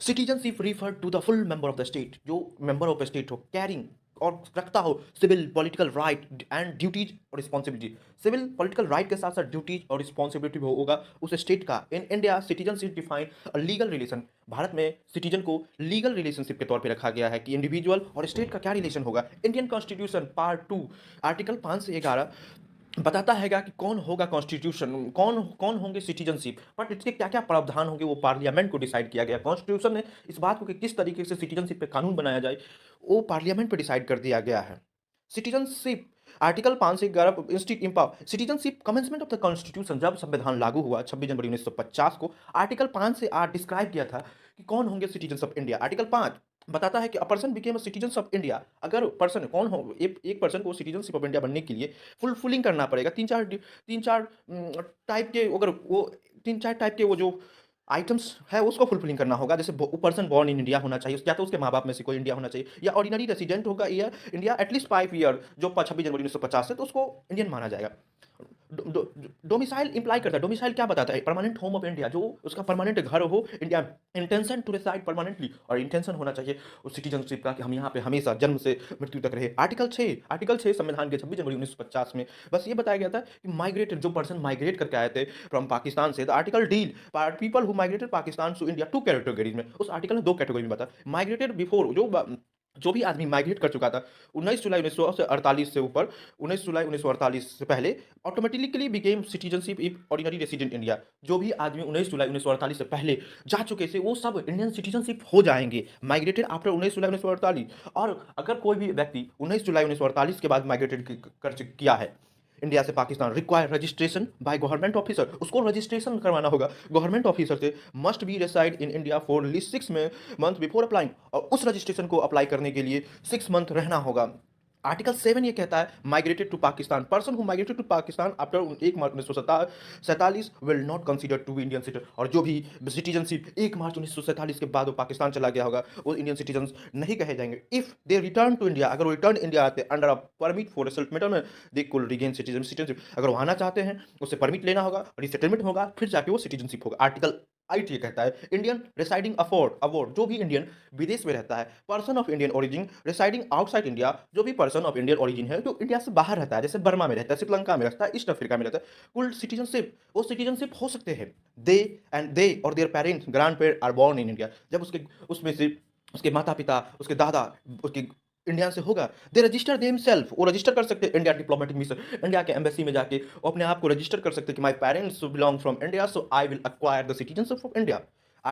Citizenship refer to the full member of the state, जो member of the state हो, carrying और रखता हो civil political right and duties और responsibility. Civil political right के साथ साथ ड्यूटीज और रिस्पॉन्सिबिलिटी होगा उस स्टेट का। In India citizenship define a legal relation. Bharat में सिटीजन को लीगल रिलेशनशिप के तौर पे रखा गया है कि इंडिविजुअल और स्टेट का क्या रिलेशन होगा। इंडियन कॉन्स्टिट्यूशन पार्ट 2 आर्टिकल 5 से 11 बताता हैगा कि कौन होगा कॉन्स्टिट्यूशन, कौन कौन होंगे सिटीजनशिप, बट इसके क्या क्या प्रावधान होंगे वो पार्लियामेंट को डिसाइड किया गया। कॉन्स्टिट्यूशन ने इस बात को कि किस तरीके से सिटीजनशिप पे कानून बनाया जाए वो पार्लियामेंट पे डिसाइड कर दिया गया है। सिटीजनशिप आर्टिकल 5 से 11 instead empower citizenship commencement of the constitution. जब संविधान लागू हुआ 26 जनवरी 1950 को, आर्टिकल 5 से 8 डिस्क्राइब किया था कि कौन होंगे सिटीजन्स ऑफ इंडिया। आर्टिकल 5 बताता है कि a person became a citizen of India. अगर पर्सन कौन हो, एक पर्सन को सिटीजनशिप ऑफ इंडिया बनने के लिए फुलफिलिंग करना पड़ेगा तीन चार टाइप के, अगर वो तीन चार टाइप के वो जो आइटम्स है उसको फुलफिलिंग करना होगा। जैसे वो पर्सन बॉर्न इन इंडिया होना चाहिए, या तो उसके माँ बाप में से कोई इंडिया होना चाहिए, या ऑर्डिनरी रेसिडेंट होगा या इंडिया एटलीस्ट 5 ईयर, जो 26 जनवरी 1950 से, तो उसको इंडियन माना जाएगा। डोमिसाइल इंप्लाई करता है। डोमिसाइल क्या बताता है? परमानेंट होम ऑफ इंडिया, जो उसका परमानेंट घर हो India. Intention to reside permanently, और इंटेंशन होना चाहिए उस सिटीजनशिप का कि हम यहाँ पे हमेशा जन्म से मृत्यु तक रहे। आर्टिकल 6 संविधान के 26 जनवरी 1950 में बस ये बताया गया था कि माइग्रेटेड, जो पर्सन माइग्रेट करके आए थे फ्रॉम पाकिस्तान से, the article deal people who migrated Pakistan to India 2 categories में। उस आर्टिकल ने 2 कैटेगरी में बताया। माइग्रेटेड बिफोर, जो भी आदमी माइग्रेट कर चुका था 19 जुलाई 1948 से ऊपर, 19 जुलाई 1948 से पहले, automatically became citizenship if ordinary resident India. जो भी आदमी 19 जुलाई 1948 से पहले जा चुके थे वो सब इंडियन सिटीजनशिप हो जाएंगे, माइग्रेटेड आफ्टर 19 जुलाई 1948। और अगर कोई भी व्यक्ति 19 जुलाई 1948 के बाद माइग्रेटेड किया है इंडिया से Pakistan, require registration by government officer, उसको रजिस्ट्रेशन करवाना होगा गवर्नमेंट ऑफिसर से। Must be reside in India for least 6 month before applying, और उस रजिस्ट्रेशन को अप्लाई करने के लिए 6 मंथ रहना होगा। आर्टिकल 7 ये कहता है migrated to Pakistan, person who migrated to Pakistan after 1 March 1947 will not consider to be Indian citizen. और जो भी सिटीजनशिप 1 मार्च 1947 के बाद वो पाकिस्तान चला गया होगा वो इंडियन सिटीजन नहीं कहे जाएंगे। If they return to India, अगर वो रिटर्न इंडिया आते under a permit for settlement में, दे कुल रिगेन सिटीजनशिप। अगर वो आना चाहते हैं उससे परमिट लेना होगा, रिसेटलमेंट होगा, फिर जाके वो सिटीजनशिप होगा। आर्टिकल 8 ये कहता है इंडियन रिसाइडिंग अवॉर्ड, जो भी इंडियन विदेश में रहता है, person of Indian origin residing outside India, जो भी पर्सन ऑफ इंडियन ओरिजिन है जो इंडिया से बाहर रहता है, जैसे बर्मा में रहता है, श्रीलंका में रहता है, ईस्ट अफ्रीका में रहता है, कुल सिटीजनशिप वो सिटीजनशिप हो सकते हैं। दे और their parents grand parent are born in India, जब उसके उसमें से उसके माता पिता, उसके दादा, उसके इंडिया से होगा, दे रजिस्टर देम सेल्फ, वो रजिस्टर कर सकते हैं इंडिया डिप्लोमेटिक मिशन, इंडिया के एम्बेसी में जाके वो अपने आप को रजिस्टर कर सकते हैं कि my parents belong from India, so I will acquire the citizenship of India.